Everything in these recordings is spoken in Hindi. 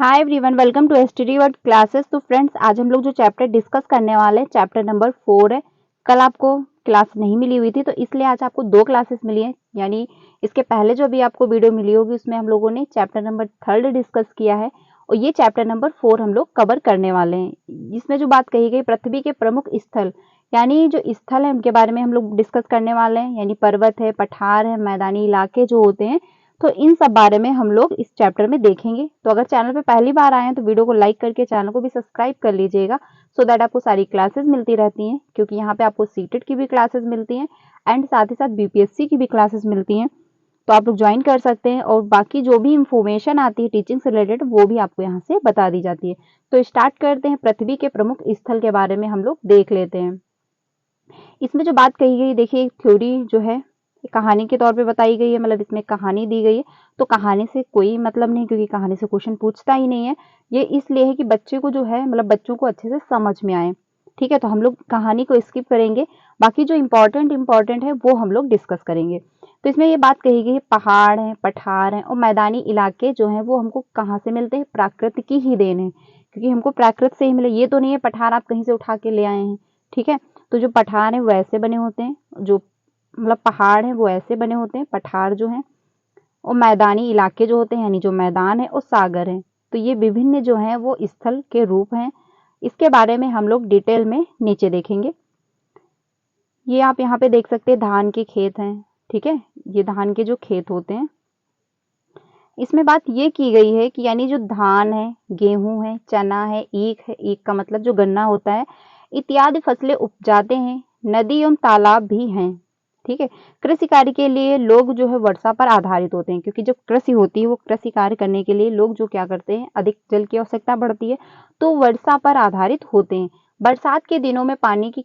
Hi everyone, welcome to STD word classes. तो फ्रेंड्स, आज हम लोग जो चैप्टर डिस्कस करने वाले हैं चैप्टर नंबर 4 है। कल आपको क्लास नहीं मिली हुई थी तो इसलिए आज आपको 2 क्लासेस मिली हैं। यानी इसके पहले जो भी आपको वीडियो मिली होगी उसमें हम लोगों ने चैप्टर नंबर 3 डिस्कस किया है और ये चैप्टर नंबर 4 हम लोग कवर करने वाले हैं। इसमें जो बात कही गई पृथ्वी के प्रमुख स्थल, यानी जो स्थल है उनके बारे में हम लोग डिस्कस करने वाले हैं। यानी पर्वत है, पठार है, मैदानी इलाके जो होते हैं, तो इन सब बारे में हम लोग इस चैप्टर में देखेंगे। तो अगर चैनल पे पहली बार आए हैं तो वीडियो को लाइक करके चैनल को भी सब्सक्राइब कर लीजिएगा, सो दैट आपको सारी क्लासेस मिलती रहती हैं। क्योंकि यहाँ पे आपको सीटेट की भी क्लासेस मिलती हैं एंड साथ ही साथ बीपीएससी की भी क्लासेस मिलती हैं, तो आप लोग ज्वाइन कर सकते हैं। और बाकी जो भी इंफॉर्मेशन आती है टीचिंग से रिलेटेड वो भी आपको यहाँ से बता दी जाती है। तो स्टार्ट करते हैं। पृथ्वी के प्रमुख स्थल के बारे में हम लोग देख लेते हैं। इसमें जो बात कही गई, देखिए थ्योरी जो है कहानी के तौर पे बताई गई है, मतलब इसमें कहानी दी गई है। तो कहानी से कोई मतलब नहीं, क्योंकि कहानी से क्वेश्चन पूछता ही नहीं है। ये इसलिए है कि बच्चे को जो है, मतलब बच्चों को अच्छे से समझ में आए। ठीक है, तो हम लोग कहानी को स्किप करेंगे, बाकी जो इम्पोर्टेंट है वो हम लोग डिस्कस करेंगे। तो इसमें ये बात कही गई है, पहाड़ है, पठार है और मैदानी इलाके जो हैं वो हमको कहाँ से मिलते हैं? प्राकृतिक की ही देन है, क्योंकि हमको प्राकृत से ही मिले। ये तो नहीं है पठार आप कहीं से उठा के ले आए हैं। ठीक है, तो जो पठार है वो ऐसे बने होते हैं, जो मतलब पहाड़ है वो ऐसे बने होते हैं, पठार जो हैं। और मैदानी इलाके जो होते हैं, यानी जो मैदान है और सागर है, तो ये विभिन्न जो हैं वो स्थल के रूप हैं। इसके बारे में हम लोग डिटेल में नीचे देखेंगे। ये आप यहाँ पे देख सकते हैं, धान के खेत हैं। ठीक है, ये धान के जो खेत होते हैं, इसमें बात ये की गई है कि यानी जो धान है, गेहूं है, चना है, ईख है, ईख का मतलब जो गन्ना होता है, इत्यादि फसलें उपजाते हैं। नदी एवं तालाब भी हैं। ठीक है, कृषि कार्य के लिए लोग जो है वर्षा पर आधारित होते हैं, क्योंकि जब कृषि होती है वो कृषि कार्य करने के लिए लोग जो क्या करते हैं, अधिक जल की आवश्यकता पड़ती है, तो वर्षा पर आधारित होते हैं। बरसात के दिनों में पानी की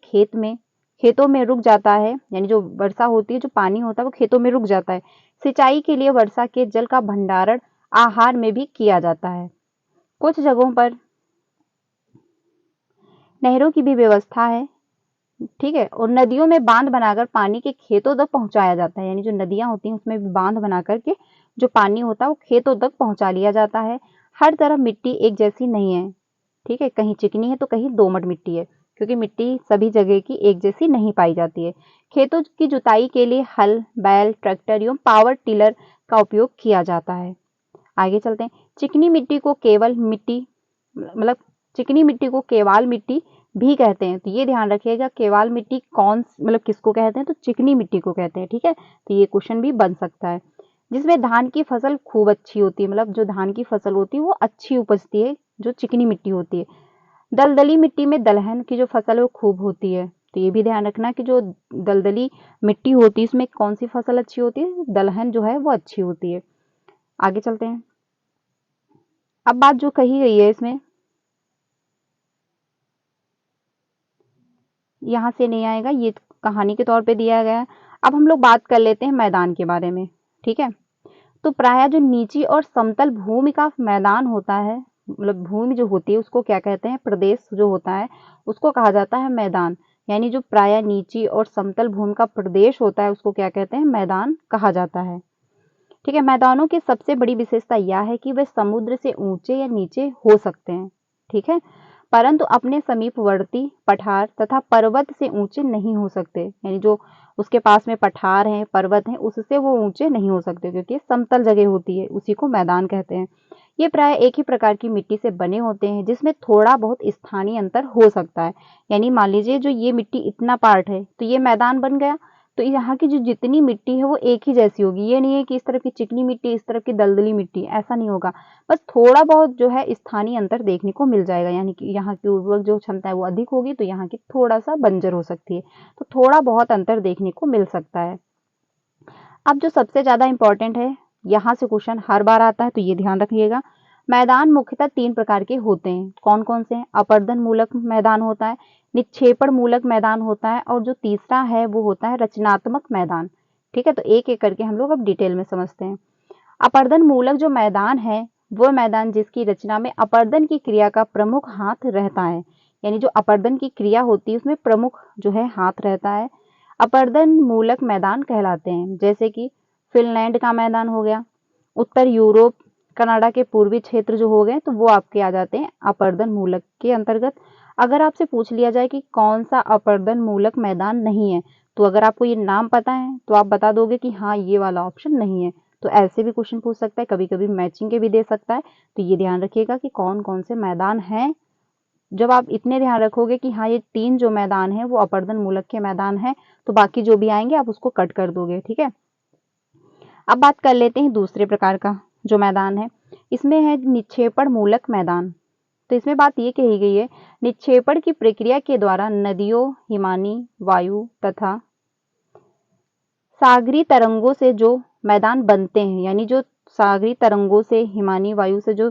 खेतों में रुक जाता है, यानी जो वर्षा होती है, जो पानी होता है वो खेतों में रुक जाता है। सिंचाई के लिए वर्षा के जल का भंडारण आहार में भी किया जाता है। कुछ जगहों पर नहरों की भी व्यवस्था है। ठीक है, और नदियों में बांध बनाकर पानी के खेतों तक पहुंचाया जाता है। यानी जो नदियां होती हैं उसमें भी बांध बना करके जो पानी होता है वो खेतों तक पहुंचा लिया जाता है। हर तरफ मिट्टी एक जैसी नहीं है। ठीक है, कहीं चिकनी है तो कहीं दोमट मिट्टी है, क्योंकि मिट्टी सभी जगह की एक जैसी नहीं पाई जाती है। खेतों की जुताई के लिए हल, बैल, ट्रैक्टर एवं पावर टिलर का उपयोग किया जाता है। आगे चलते हैं। चिकनी मिट्टी को केवल मिट्टी, मतलब चिकनी मिट्टी को केवाल मिट्टी भी कहते हैं। तो ये ध्यान रखिएगा, केवाल मिट्टी कौन मतलब किसको कहते हैं? तो चिकनी मिट्टी को कहते हैं। ठीक है, तो ये क्वेश्चन भी बन सकता है। जिसमें धान की फसल खूब अच्छी होती है, मतलब जो धान की फसल होती है वो अच्छी उपजती है, जो चिकनी मिट्टी होती है। दलदली मिट्टी में दलहन की जो फसल है वो खूब होती है। तो ये भी ध्यान रखना कि जो दलदली मिट्टी होती है इसमें कौन सी फसल अच्छी होती है? दलहन जो है वो अच्छी होती है। आगे चलते हैं। अब बात जो कही गई है इसमें, यहाँ से नहीं आएगा, ये कहानी के तौर पे दिया गया है। अब हम लोग बात कर लेते हैं मैदान के बारे में। ठीक है, तो प्रायः जो नीची और समतल भूमि का मैदान होता है, मतलब भूमि जो होती है उसको क्या कहते हैं? प्रदेश जो होता है उसको कहा जाता है मैदान। यानी जो प्रायः नीची और समतल भूमि का प्रदेश होता है उसको क्या कहते हैं? मैदान कहा जाता है। ठीक है, मैदानों की सबसे बड़ी विशेषता यह है कि वे समुद्र से ऊंचे या नीचे हो सकते हैं। ठीक है, परंतु अपने समीपवर्ती पठार तथा पर्वत से ऊंचे नहीं हो सकते। यानी जो उसके पास में पठार हैं, पर्वत हैं, उससे वो ऊंचे नहीं हो सकते, क्योंकि समतल जगह होती है, उसी को मैदान कहते हैं। ये प्राय एक ही प्रकार की मिट्टी से बने होते हैं, जिसमें थोड़ा बहुत स्थानीय अंतर हो सकता है। यानी मान लीजिए जो ये मिट्टी इतना पार्ट है तो ये मैदान बन गया, तो यहाँ की जो जितनी मिट्टी है वो एक ही जैसी होगी। ये नहीं है कि इस तरफ की चिकनी मिट्टी, इस तरफ की दलदली मिट्टी, ऐसा नहीं होगा। बस थोड़ा बहुत जो है स्थानीय अंतर देखने को मिल जाएगा। यानी कि यहाँ की उर्वरक जो क्षमता है वो अधिक होगी, तो यहाँ की थोड़ा सा बंजर हो सकती है। तो थोड़ा बहुत अंतर देखने को मिल सकता है। अब जो सबसे ज्यादा इंपॉर्टेंट है, यहाँ से क्वेश्चन हर बार आता है, तो ये ध्यान रखिएगा। मैदान मुख्यतः 3 प्रकार के होते हैं। कौन कौन से हैं? अपर्दन मूलक मैदान होता है, निक्षेपण मूलक मैदान होता है, और जो तीसरा है वो होता है रचनात्मक मैदान। ठीक है, तो एक एक करके हम लोग अब डिटेल में समझते हैं। अपर्दन मूलक जो मैदान है वो मैदान जिसकी रचना में अपर्दन की क्रिया का प्रमुख हाथ रहता है। यानी जो अपर्दन की क्रिया होती है उसमें प्रमुख जो है हाथ रहता है, अपर्दन मूलक मैदान कहलाते हैं। जैसे कि फिनलैंड का मैदान हो गया, उत्तर यूरोप कनाडा के पूर्वी क्षेत्र जो हो गए तो वो आपके आ जाते हैं अपर्दन मूलक के अंतर्गत। अगर आपसे पूछ लिया जाए कि कौन सा अपर्दन मूलक मैदान नहीं है, तो अगर आपको ये नाम पता है तो आप बता दोगे कि हाँ ये वाला ऑप्शन नहीं है। तो ऐसे भी क्वेश्चन पूछ सकता है, कभी कभी मैचिंग के भी दे सकता है। तो ये ध्यान रखिएगा कि कौन कौन से मैदान हैं। जब आप इतने ध्यान रखोगे कि हाँ ये 3 जो मैदान है वो अपर्दन मूलक के मैदान है, तो बाकी जो भी आएंगे आप उसको कट कर दोगे। ठीक है, अब बात कर लेते हैं दूसरे प्रकार का जो मैदान है, इसमें है निक्षेपण मूलक मैदान। तो इसमें बात ये कही गई है, निक्षेपण की प्रक्रिया के द्वारा नदियों, हिमानी वायु तथा सागरी तरंगों से जो मैदान बनते हैं, यानी जो सागरी तरंगों से, हिमानी वायु से जो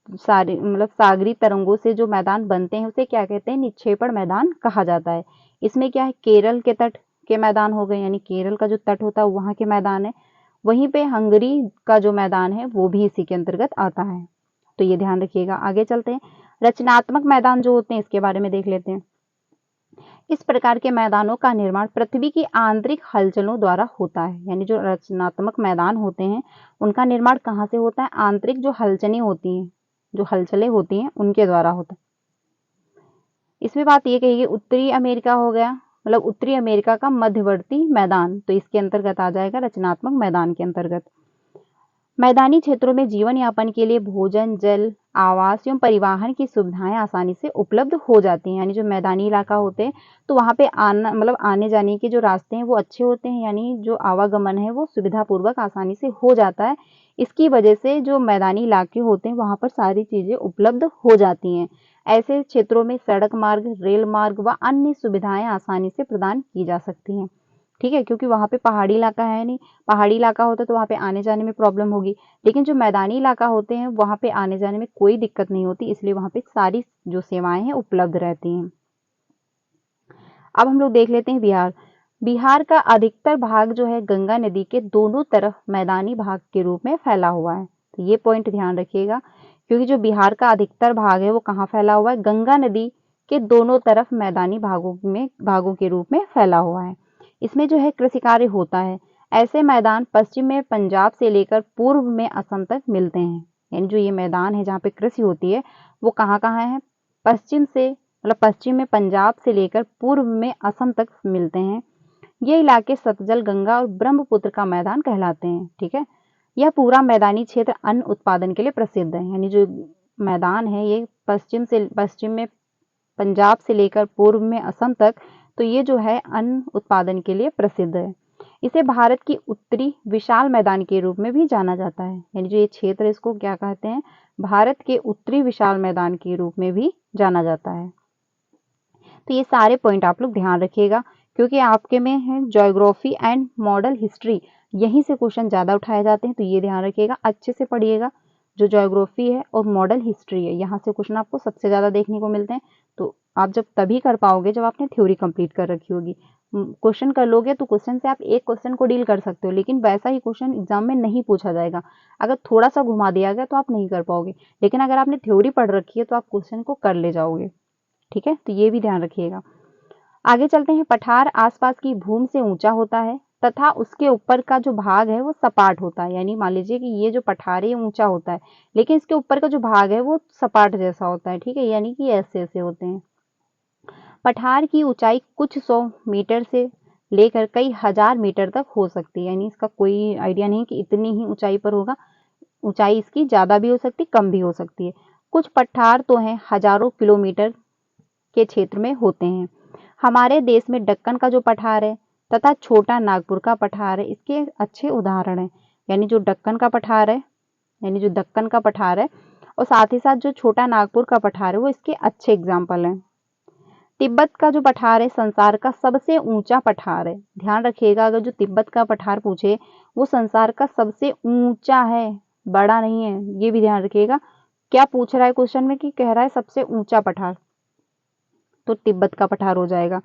सागरी तरंगों से जो मैदान बनते हैं उसे क्या कहते हैं, निक्षेपण मैदान कहा जाता है। इसमें क्या है, केरल के तट के मैदान हो गए, यानी केरल का जो तट होता है वहां के मैदान है। वहीं पे हंगरी का जो मैदान है वो भी इसी के अंतर्गत आता है। तो ये ध्यान रखिएगा। आगे चलते हैं, रचनात्मक मैदान जो होते हैं इसके बारे में देख लेते हैं। इस प्रकार के मैदानों का निर्माण पृथ्वी की आंतरिक हलचलों द्वारा होता है, यानी जो रचनात्मक मैदान होते हैं उनका निर्माण कहाँ से होता है, आंतरिक जो हलचलें होती हैं, जो हलचलें होती हैं उनके द्वारा होता है। इसमें बात ये कही, उत्तरी अमेरिका हो गया, मतलब उत्तरी अमेरिका का मध्यवर्ती मैदान, तो इसके अंतर्गत आ जाएगा रचनात्मक मैदान के अंतर्गत। मैदानी क्षेत्रों में जीवन यापन के लिए भोजन, जल, आवास एवं परिवहन की सुविधाएं आसानी से उपलब्ध हो जाती हैं। यानी जो मैदानी इलाका होते हैं तो वहां पे आना आने जाने के जो रास्ते हैं वो अच्छे होते हैं, यानी जो आवागमन है वो सुविधापूर्वक आसानी से हो जाता है। इसकी वजह से जो मैदानी इलाके होते हैं वहां पर सारी चीजें उपलब्ध हो जाती हैं। ऐसे क्षेत्रों में सड़क मार्ग, रेल मार्ग व अन्य सुविधाएं आसानी से प्रदान की जा सकती हैं। ठीक है, क्योंकि वहां पे पहाड़ी इलाका है नहीं, पहाड़ी इलाका होता तो वहां पे आने जाने में प्रॉब्लम होगी, लेकिन जो मैदानी इलाका होते हैं वहां पे आने जाने में कोई दिक्कत नहीं होती, इसलिए वहां पे सारी जो सेवाएं हैं उपलब्ध रहती हैं। अब हम लोग देख लेते हैं बिहार। बिहार का अधिकतर भाग जो है गंगा नदी के दोनों तरफ मैदानी भाग के रूप में फैला हुआ है। तो ये पॉइंट ध्यान रखिएगा, क्योंकि जो बिहार का अधिकतर भाग है वो कहाँ फैला हुआ है, गंगा नदी के दोनों तरफ मैदानी भागों के रूप में फैला हुआ है। इसमें जो है कृषि कार्य होता है। ऐसे मैदान पश्चिम में पंजाब से लेकर पूर्व में असम तक मिलते हैं। यानी जो ये मैदान है जहाँ पे कृषि होती है वो कहाँ कहाँ है, पश्चिम में पंजाब से लेकर पूर्व में असम तक मिलते हैं। ये इलाके सतलज, गंगा और ब्रह्मपुत्र का मैदान कहलाते हैं। ठीक है, यह पूरा मैदानी क्षेत्र अन्न उत्पादन के लिए प्रसिद्ध है। यानी जो मैदान है ये पश्चिम में पंजाब से लेकर पूर्व में असम तक, तो ये जो है अन्न उत्पादन के लिए प्रसिद्ध है। इसे भारत की उत्तरी विशाल मैदान के रूप में भी जाना जाता है। यानी जो ये क्षेत्र है इसको क्या कहते हैं, भारत के उत्तरी विशाल मैदान के रूप में भी जाना जाता है। तो ये सारे पॉइंट आप लोग ध्यान रखिएगा, क्योंकि आपके में है ज्योग्राफी एंड मॉडल हिस्ट्री, यहीं से क्वेश्चन ज्यादा उठाए जाते हैं। तो ये ध्यान रखिएगा, अच्छे से पढ़िएगा। जो ज्योग्राफी है और मॉडल हिस्ट्री है यहाँ से क्वेश्चन आपको सबसे ज्यादा देखने को मिलते हैं। तो आप जब तभी कर पाओगे जब आपने थ्योरी कंप्लीट कर रखी होगी। क्वेश्चन कर लोगे तो क्वेश्चन से आप एक क्वेश्चन को डील कर सकते हो, लेकिन वैसा ही क्वेश्चन एग्जाम में नहीं पूछा जाएगा। अगर थोड़ा सा घुमा दिया गया तो आप नहीं कर पाओगे, लेकिन अगर आपने थ्योरी पढ़ रखी है तो आप क्वेश्चन को कर ले जाओगे। ठीक है, तो ये भी ध्यान रखिएगा। आगे चलते हैं। पठार आसपास की भूमि से ऊंचा होता है तथा उसके ऊपर का जो भाग है वो सपाट होता है। यानी मान लीजिए कि ये जो पठार है ऊंचा होता है, लेकिन इसके ऊपर का जो भाग है वो सपाट जैसा होता है। ठीक है, यानी कि ऐसे ऐसे होते हैं। पठार की ऊंचाई कुछ 100 मीटर से लेकर कई हजार मीटर तक हो सकती है। यानी इसका कोई आइडिया नहीं कि इतनी ही ऊंचाई पर होगा, ऊंचाई इसकी ज्यादा भी हो सकती, कम भी हो सकती है। कुछ पठार तो हैं हजारों किलोमीटर के क्षेत्र में होते हैं। हमारे देश में दक्कन का जो पठार है तथा छोटा नागपुर का पठार है, इसके अच्छे उदाहरण हैं। यानी जो दक्कन का पठार है, यानी जो दक्कन का पठार है और साथ ही साथ जो छोटा नागपुर का पठार है वो इसके अच्छे एग्जाम्पल हैं। तिब्बत का जो पठार है संसार का सबसे ऊंचा पठार है। ध्यान रखिएगा, अगर जो तिब्बत का पठार पूछे वो संसार का सबसे ऊंचा है, बड़ा नहीं है। ये भी ध्यान रखिएगा। क्या पूछ रहा है क्वेश्चन में कि कह रहा है सबसे ऊंचा पठार, तो तिब्बत का पठार हो जाएगा।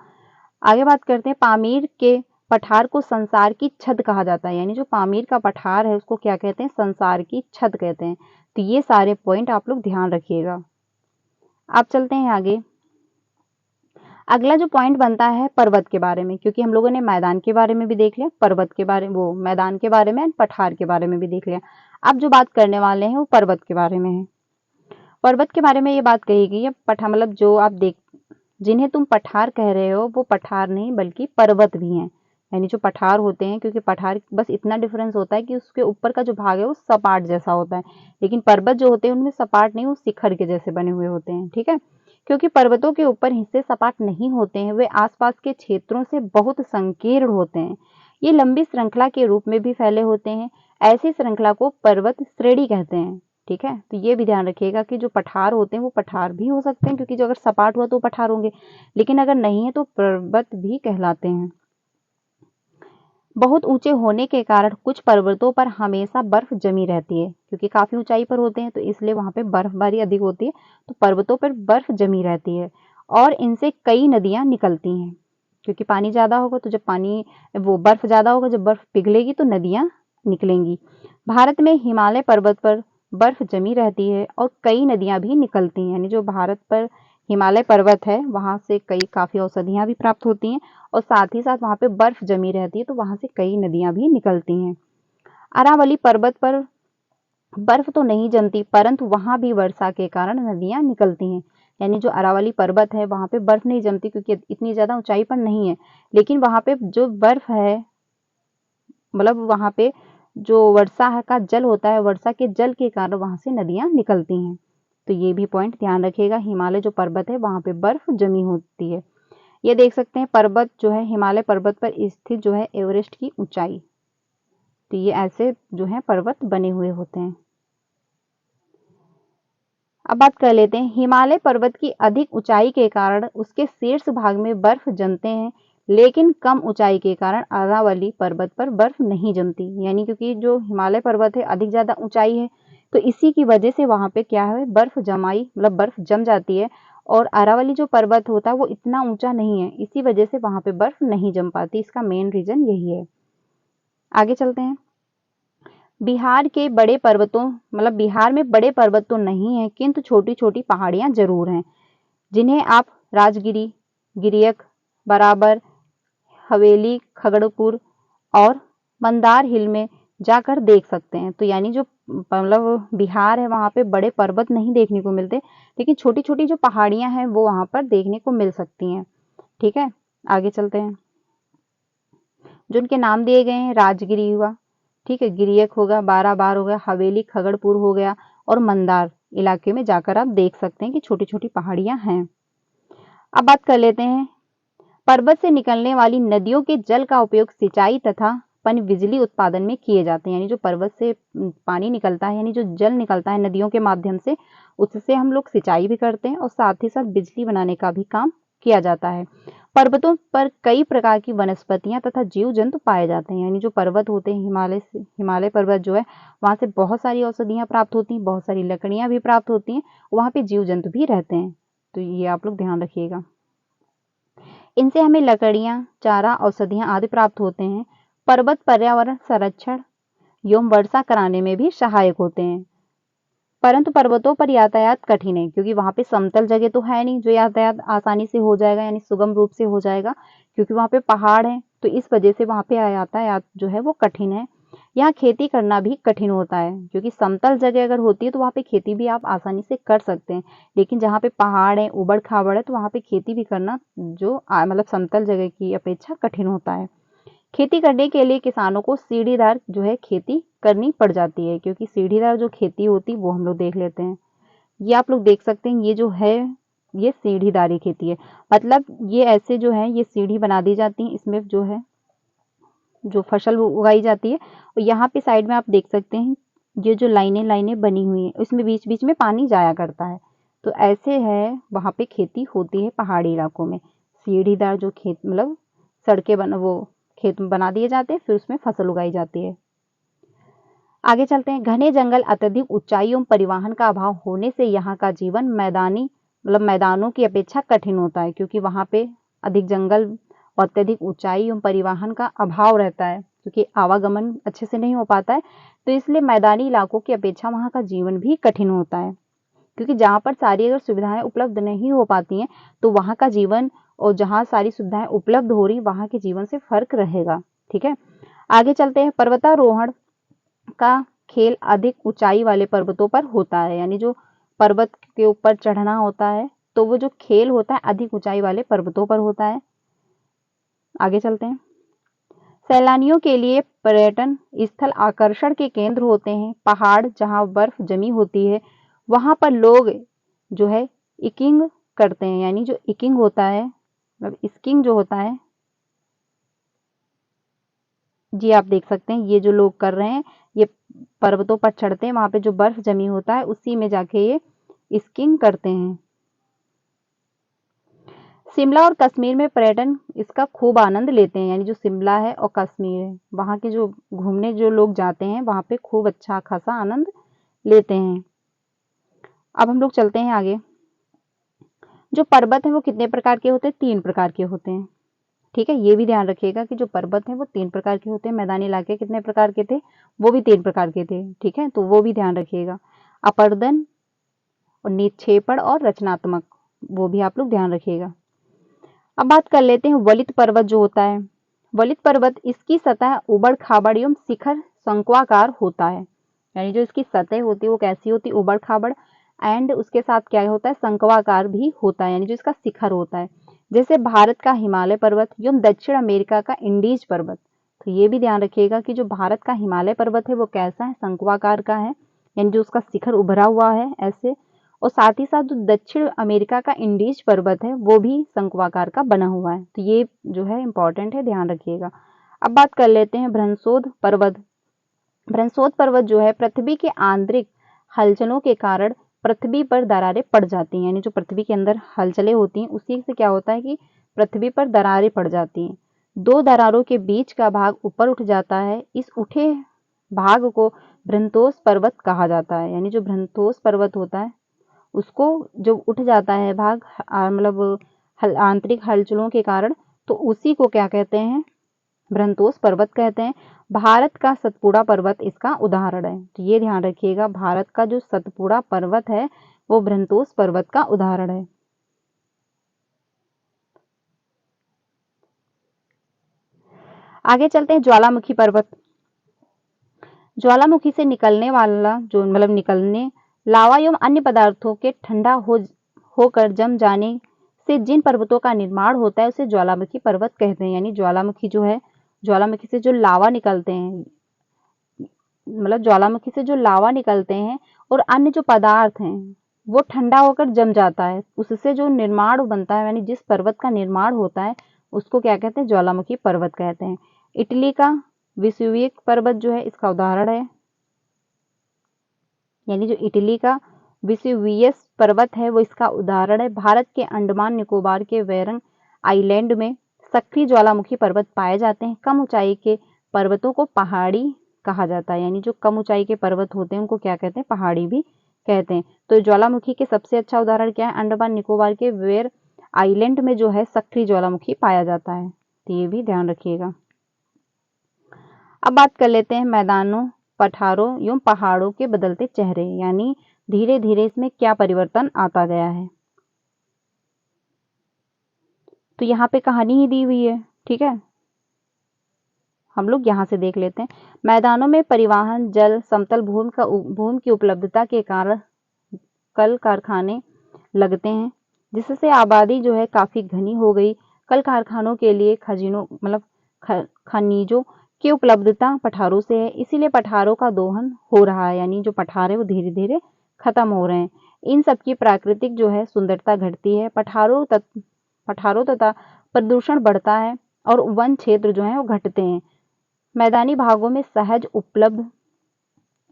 आगे बात करते हैं। पामीर के पठार को संसार की छत कहा जाता है। यानी जो पामीर का पठार है उसको क्या कहते हैं, संसार की छत कहते हैं। तो ये सारे पॉइंट आप लोग ध्यान रखिएगा। आप चलते हैं आगे। अगला जो पॉइंट बनता है पर्वत के बारे में, क्योंकि हम लोगों ने मैदान के बारे में भी देख लिया, पर्वत के बारे में, वो मैदान के बारे में, पठार के बारे में भी देख लिया। अब जो बात करने वाले हैं वो पर्वत के बारे में है। पर्वत के बारे में ये बात कही गई है, मतलब जो आप देख, जिन्हें तुम पठार कह रहे हो वो पठार नहीं बल्कि पर्वत भी हैं। यानी जो पठार होते हैं, क्योंकि पठार बस इतना डिफरेंस होता है कि उसके ऊपर का जो भाग है वो सपाट जैसा होता है, लेकिन पर्वत जो होते हैं उनमें सपाट नहीं, वो शिखर के जैसे बने हुए होते हैं। ठीक है, क्योंकि पर्वतों के ऊपर हिस्से सपाट नहीं होते हैं, वे आसपास के क्षेत्रों से बहुत संकीर्ण होते हैं। ये लंबी श्रृंखला के रूप में भी फैले होते हैं। ऐसी श्रृंखला को पर्वत श्रेणी कहते हैं। ठीक है, तो ये भी ध्यान रखिएगा कि जो पठार होते हैं वो पठार भी हो सकते हैं, क्योंकि जो अगर सपाट हुआ तो पठार होंगे, लेकिन अगर नहीं है तो पर्वत भी कहलाते हैं। बहुत ऊंचे होने के कारण कुछ पर्वतों पर हमेशा बर्फ जमी रहती है, क्योंकि काफी ऊंचाई पर होते हैं तो इसलिए वहां पे बर्फबारी अधिक होती है, तो पर्वतों पर बर्फ जमी रहती है और इनसे कई नदियां निकलती हैं। क्योंकि पानी ज्यादा होगा तो जब पानी, वो बर्फ ज्यादा होगा, जब बर्फ पिघलेगी तो नदियां निकलेंगी। भारत में हिमालय पर्वत पर बर्फ जमी रहती है और कई नदियां भी निकलती हैं। यानी जो भारत पर हिमालय पर्वत है वहां से कई काफी औषधियां भी प्राप्त होती हैं और साथ ही साथ वहां पे बर्फ जमी रहती है, तो वहां से कई नदियां भी निकलती हैं। अरावली पर्वत पर बर्फ तो नहीं जमती, परंतु वहां भी वर्षा के कारण नदियां निकलती हैं। यानी जो अरावली पर्वत है वहां पे बर्फ नहीं जमती, क्योंकि इतनी ज्यादा ऊंचाई पर नहीं है, लेकिन वहां पे जो बर्फ है, मतलब वहां पे जो वर्षा का जल होता है, वर्षा के जल के कारण वहां से नदियां निकलती हैं। तो ये भी पॉइंट ध्यान रखिएगा, हिमालय जो पर्वत है वहां पे बर्फ जमी होती है। ये देख सकते हैं पर्वत जो है, हिमालय पर्वत पर स्थित जो है एवरेस्ट की ऊंचाई। तो ये ऐसे जो है पर्वत बने हुए होते हैं। अब बात कर लेते हैं, हिमालय पर्वत की अधिक ऊंचाई के कारण उसके शीर्ष भाग में बर्फ जमते हैं, लेकिन कम ऊंचाई के कारण अरावली पर्वत पर बर्फ नहीं जमती। यानी क्योंकि जो हिमालय पर्वत है अधिक ज्यादा ऊंचाई है, तो इसी की वजह से वहां पे क्या है, बर्फ जमाई, मतलब बर्फ जम जाती है। और अरावली जो पर्वत होता है वो इतना ऊंचा नहीं है, इसी वजह से वहां पे बर्फ नहीं जम पाती। इसका मेन रीजन यही है। आगे चलते हैं। बिहार के बड़े पर्वतों, मतलब बिहार में बड़े पर्वत तो नहीं है, किंतु छोटी छोटी पहाड़ियां जरूर हैं, जिन्हें आप राजगिरी, गिरियक, बराबर, हवेली, खगड़पुर और मंदार हिल में जाकर देख सकते हैं। तो यानी जो मतलब बिहार है वहां पे बड़े पर्वत नहीं देखने को मिलते, लेकिन छोटी छोटी जो पहाड़ियां हैं वो वहां पर देखने को मिल सकती हैं। ठीक है, आगे चलते हैं। जो उनके नाम दिए गए हैं, राजगिरी हुआ, ठीक है, गिरियक होगा, बाराबार हो गया, हवेली, खगड़पुर हो गया और मंदार इलाके में जाकर आप देख सकते हैं कि छोटी छोटी पहाड़ियां हैं। अब बात कर लेते हैं, पर्वत से निकलने वाली नदियों के जल का उपयोग सिंचाई तथा पन बिजली उत्पादन में किए जाते हैं। यानी जो पर्वत से पानी निकलता है, यानी जो जल निकलता है नदियों के माध्यम से, उससे हम लोग सिंचाई भी करते हैं और साथ ही साथ बिजली बनाने का भी काम किया जाता है। पर्वतों पर कई प्रकार की वनस्पतियां तथा जीव जंतु पाए जाते हैं। यानी जो पर्वत होते हैं, हिमालय पर्वत जो है, वहां से बहुत सारी औषधियां प्राप्त होती हैं, बहुत सारी लकड़ियां भी प्राप्त होती हैं, वहां पे जीव जंतु भी रहते हैं। तो ये आप लोग ध्यान रखिएगा। इनसे हमें लकड़ियां, चारा, औषधियां आदि प्राप्त होते हैं। पर्वत पर्यावरण संरक्षण एवं वर्षा कराने में भी सहायक होते हैं, परंतु पर्वतों पर यातायात कठिन है, क्योंकि वहां पे समतल जगह तो है नहीं जो यातायात आसानी से हो जाएगा, यानी सुगम रूप से हो जाएगा, क्योंकि वहां पे पहाड़ है, तो इस वजह से वहां पे यातायात जो है वो कठिन है। यहाँ खेती करना भी कठिन होता है, क्योंकि समतल जगह अगर होती है तो वहां पे खेती भी आप आसानी से कर सकते हैं, लेकिन जहाँ पे पहाड़ है, उबड़ खाबड़ है, तो वहां पे खेती भी करना जो मतलब समतल जगह की अपेक्षा कठिन होता है। खेती करने के लिए किसानों को सीढ़ीदार जो है खेती करनी पड़ जाती है, क्योंकि सीढ़ीदार जो खेती होती है वो हम लोग देख लेते हैं। ये आप लोग देख सकते हैं, ये जो है ये सीढ़ीदारी खेती है, मतलब ये ऐसे जो है ये सीढ़ी बना दी जाती है, इसमें जो है जो फसल उगाई जाती है, और यहाँ पे साइड में आप देख सकते हैं ये जो लाइनें लाइनें बनी हुई हैं, इसमें बीच बीच में पानी जाया करता है। तो ऐसे है वहाँ पे खेती होती है पहाड़ी इलाकों में, सीढ़ीदार जो खेत, मतलब सड़कें बन, वो खेत में बना दिए जाते हैं, फिर उसमें फसल उगाई जाती है। आगे चलते हैं। घने जंगल, अत्यधिक ऊंचाई एवं परिवहन का अभाव होने से यहाँ का जीवन मैदानी, मतलब मैदानों की अपेक्षा कठिन होता है, क्योंकि वहाँ पे अधिक जंगल और अत्यधिक ऊंचाई एवं परिवहन का अभाव रहता है, क्योंकि आवागमन अच्छे से नहीं हो पाता है, तो इसलिए मैदानी इलाकों की अपेक्षा वहाँ का जीवन भी कठिन होता है, क्योंकि जहाँ पर सारी अगर सुविधाएं उपलब्ध नहीं हो पाती हैं तो वहाँ का जीवन और जहाँ सारी सुविधाएं उपलब्ध हो रही वहाँ के जीवन से फर्क रहेगा। ठीक है, आगे चलते हैं। पर्वतारोहण का खेल अधिक ऊंचाई वाले पर्वतों पर होता है, यानी जो पर्वत के ऊपर चढ़ना होता है तो वो जो खेल होता है अधिक ऊंचाई वाले पर्वतों पर होता है। आगे चलते हैं। सैलानियों के लिए पर्यटन स्थल आकर्षण के केंद्र होते हैं। पहाड़ जहां बर्फ जमी होती है वहां पर लोग जो है स्कीइंग करते हैं, यानी जो स्कीइंग होता है, मतलब स्कीइंग जो होता है, जी आप देख सकते हैं ये जो लोग कर रहे हैं ये पर्वतों पर चढ़ते हैं, वहां पे जो बर्फ जमी होता है उसी में जाके ये स्कीइंग करते हैं। शिमला और कश्मीर में पर्यटन इसका खूब आनंद लेते हैं, यानी जो शिमला है और कश्मीर है वहाँ के जो घूमने जो लोग जाते हैं वहाँ पे खूब अच्छा खासा आनंद लेते हैं। अब हम लोग चलते हैं आगे। जो पर्वत है वो कितने प्रकार के होते हैं? 3 प्रकार के होते हैं। ठीक है, ये भी ध्यान रखिएगा कि जो पर्वत है वो 3 प्रकार के होते हैं। मैदानी इलाके कितने प्रकार के थे? वो भी 3 प्रकार के थे। ठीक है, तो वो भी ध्यान रखिएगा। अपर्दन और निक्षेपण और रचनात्मक, वो भी आप लोग ध्यान रखिएगा। अब बात कर लेते हैं वलित पर्वत जो होता है। वलित पर्वत इसकी सतह उबड़ खाबड़ एवं शिखर शंक्वाकार होता है, यानी जो इसकी सतह होती है वो कैसी होती है? उबड़ खाबड़, एंड उसके साथ क्या होता है? शंक्वाकार भी होता है, यानी जो इसका शिखर होता है, जैसे भारत का हिमालय पर्वत एवं दक्षिण अमेरिका का इंडीज पर्वत। तो ये भी ध्यान रखिएगा कि जो भारत का हिमालय पर्वत है वो कैसा है? शंक्वाकार का है, यानी जो उसका शिखर उभरा हुआ है ऐसे, और साथ ही साथ जो दक्षिण अमेरिका का इंडीज पर्वत है वो भी शंक्वाकार का बना हुआ है। तो ये जो है इंपॉर्टेंट है, ध्यान रखिएगा। अब बात कर लेते हैं भ्रंशोद पर्वत। भ्रंशोद पर्वत जो है पृथ्वी के आंतरिक हलचलों के कारण पृथ्वी पर दरारें पड़ जाती हैं, यानी जो पृथ्वी के अंदर हलचलें होती हैं उसी से क्या होता है कि पृथ्वी पर दरारें पड़ जाती हैं। 2 दरारों के बीच का भाग ऊपर उठ जाता है, इस उठे भाग को भ्रंतोस पर्वत कहा जाता है, यानी जो भ्रंतोस पर्वत होता है उसको जो उठ जाता है भाग मतलब आंतरिक हलचलों के कारण, तो उसी को क्या कहते हैं? भ्रंतोस पर्वत कहते हैं। भारत का सतपुड़ा पर्वत इसका उदाहरण है, तो ये ध्यान रखिएगा, भारत का जो सतपुड़ा पर्वत है वो भ्रंतोस पर्वत का उदाहरण है। आगे चलते हैं ज्वालामुखी पर्वत। ज्वालामुखी से निकलने वाला जो मतलब निकलने लावा एवं अन्य पदार्थों के ठंडा होकर जम जाने से जिन पर्वतों का निर्माण होता है उसे ज्वालामुखी पर्वत कहते हैं, यानी ज्वालामुखी जो है, ज्वालामुखी से जो लावा निकलते हैं, मतलब ज्वालामुखी से जो लावा निकलते हैं और अन्य जो पदार्थ हैं वो ठंडा होकर जम जाता है, उससे जो निर्माण बनता है, यानी जिस पर्वत का निर्माण होता है उसको क्या कहते हैं? ज्वालामुखी पर्वत कहते हैं। इटली का वेसुवियस पर्वत जो है इसका उदाहरण है, यानी जो इटली का वेसुवियस पर्वत है वो इसका उदाहरण है। भारत के अंडमान निकोबार के वेरंग आइलैंड में सक्रिय ज्वालामुखी पर्वत पाए जाते हैं। कम ऊंचाई के पर्वतों को पहाड़ी कहा जाता है, यानी जो कम ऊंचाई के पर्वत होते हैं उनको क्या कहते हैं? पहाड़ी भी कहते हैं। तो ज्वालामुखी के सबसे अच्छा उदाहरण क्या है? अंडमान निकोबार के वेर आइलैंड में जो है सक्रिय ज्वालामुखी पाया जाता है, तो ये भी ध्यान रखिएगा। अब बात कर लेते हैं मैदानों, पठारों एवं पहाड़ों के बदलते चेहरे, यानी धीरे धीरे इसमें क्या परिवर्तन आता गया है। तो यहाँ पे कहानी ही दी हुई है, ठीक है, हम लोग यहाँ से देख लेते हैं। मैदानों में परिवहन, जल, समतल भूमि की उपलब्धता के कारण कल कारखाने लगते हैं, जिससे आबादी जो है काफी घनी हो गई। कल कारखानों के लिए खजीनों मतलब खनिजों की उपलब्धता पठारों से है, इसीलिए पठारों का दोहन हो रहा है, यानी जो पठार है वो धीरे धीरे खत्म हो रहे हैं। इन सब की प्राकृतिक जो है सुंदरता घटती है। पठारों तथा प्रदूषण बढ़ता है और वन क्षेत्र जो है वो घटते हैं। मैदानी भागों में सहज उपलब्ध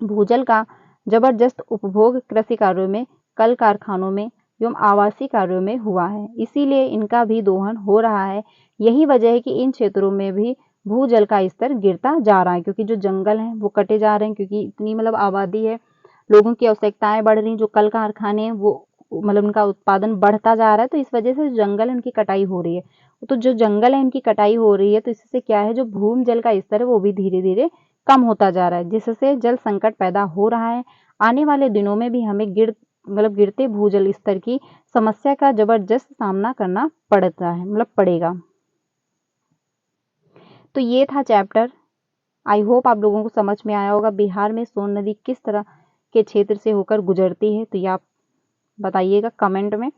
भूजल का जबरदस्त उपभोग कृषि कार्यों में, कल कारखानों में एवं आवासीय कार्यों में हुआ है, इसीलिए इनका भी दोहन हो रहा है। यही वजह है कि इन क्षेत्रों में भी भूजल का स्तर गिरता जा रहा है, क्योंकि जो जंगल हैं वो कटे जा रहे हैं, क्योंकि इतनी मतलब आबादी है, लोगों की आवश्यकताएं बढ़ रही, जो कल कारखाने हैं वो मतलब उनका उत्पादन बढ़ता जा रहा है, तो इस वजह से जंगल है उनकी कटाई हो रही है। तो जो जंगल है उनकी कटाई हो रही है, तो इससे क्या है, जो भूमि जल का स्तर है वो भी धीरे धीरे कम होता जा रहा है, जिससे जल संकट पैदा हो रहा है। आने वाले दिनों में भी हमें मतलब गिरते भूजल स्तर की समस्या का जबरदस्त सामना करना पड़ता है, मतलब पड़ेगा। तो ये था चैप्टर। आई होप आप लोगों को समझ में आया होगा। बिहार में सोन नदी किस तरह के क्षेत्र से होकर गुजरती है, तो ये आप बताइएगा कमेंट में।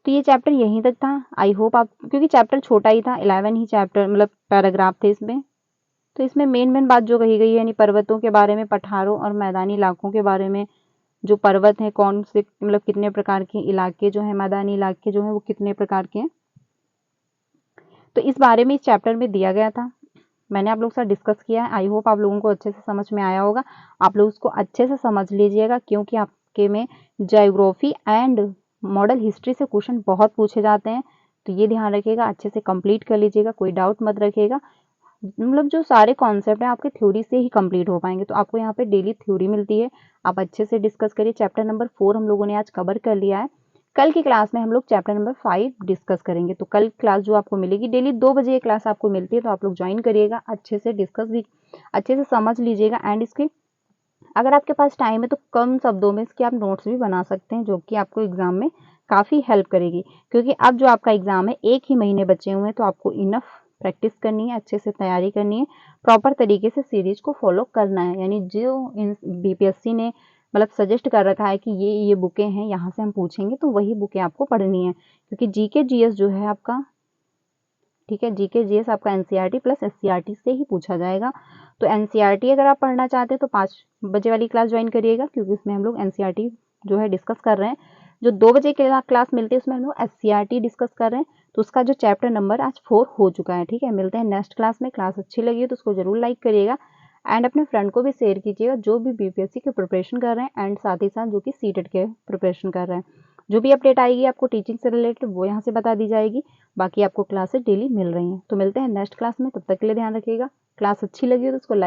तो ये चैप्टर यहीं तक था। आई होप आप, क्योंकि चैप्टर छोटा ही था, 11 ही चैप्टर मतलब पैराग्राफ थे इसमें, तो इसमें मेन बात जो कही गई है यानी पर्वतों के बारे में, पठारों और मैदानी इलाकों के बारे में, जो पर्वत है कौन से मतलब कितने प्रकार के इलाके जो है, मैदानी इलाके जो है वो कितने प्रकार के हैं, तो इस बारे में इस चैप्टर में दिया गया था। मैंने आप लोग से डिस्कस किया है। आई होप आप लोगों को अच्छे से समझ में आया होगा। आप लोग उसको अच्छे से समझ लीजिएगा, क्योंकि आपके में ज्योग्राफी एंड मॉडल हिस्ट्री से क्वेश्चन बहुत पूछे जाते हैं, तो ये ध्यान रखिएगा, अच्छे से कंप्लीट कर लीजिएगा, कोई डाउट मत रखिएगा। मतलब जो सारे कॉन्सेप्ट हैं आपके थ्योरी से ही कंप्लीट हो पाएंगे, तो आपको यहाँ पे डेली थ्योरी मिलती है, आप अच्छे से डिस्कस करिए। चैप्टर नंबर 4 हम लोगों ने आज कवर कर लिया है। कल की क्लास में हम लोग चैप्टर नंबर 5 डिस्कस करेंगे। तो कल क्लास जो आपको मिलेगी, डेली 2 बजे ये क्लास आपको मिलती है, तो आप लोग ज्वाइन करिएगा, अच्छे से डिस्कस भी अच्छे से समझ लीजिएगा। एंड इसके अगर आपके पास टाइम है तो कम शब्दों में इसके आप नोट्स भी बना सकते हैं, जो कि आपको एग्जाम में काफ़ी हेल्प करेगी। क्योंकि अब जो आपका एग्जाम है 1 ही महीने बचे हुए हैं, तो आपको इनफ प्रैक्टिस करनी है, अच्छे से तैयारी करनी है, प्रॉपर तरीके से सीरीज को फॉलो करना है। यानी जो इन बीपीएससी ने मतलब सजेस्ट कर रखा है कि ये बुकें हैं, यहाँ से हम पूछेंगे, तो वही बुकें आपको पढ़नी है। क्योंकि जीके जीएस जो है आपका, ठीक है, जीके जीएस आपका एनसीईआरटी प्लस एससीईआरटी से ही पूछा जाएगा। तो एनसीईआरटी अगर आप पढ़ना चाहते हैं तो 5 बजे वाली क्लास ज्वाइन करिएगा, क्योंकि उसमें हम लोग एनसीईआरटी जो है डिस्कस कर रहे हैं। जो 2 बजे की क्लास मिलती है उसमें हम लोग एससीईआरटी डिस्कस कर रहे हैं, तो उसका जो चैप्टर नंबर आज 4 हो चुका है। ठीक है, मिलते हैं नेक्स्ट क्लास में। क्लास अच्छी लगी है तो उसको जरूर लाइक करिएगा, एंड अपने फ्रेंड को भी शेयर कीजिएगा जो भी बीपीएससी की प्रिपरेशन कर रहे हैं, एंड साथ ही साथ जो कि सीटेट के प्रिपरेशन कर रहे हैं। जो भी अपडेट आएगी आपको टीचिंग से रिलेटेड, वो यहाँ से बता दी जाएगी। बाकी आपको क्लासेस डेली मिल रही हैं। तो मिलते हैं नेक्स्ट क्लास में, तब तक के लिए ध्यान रखिएगा। क्लास अच्छी लगी हो तो उसको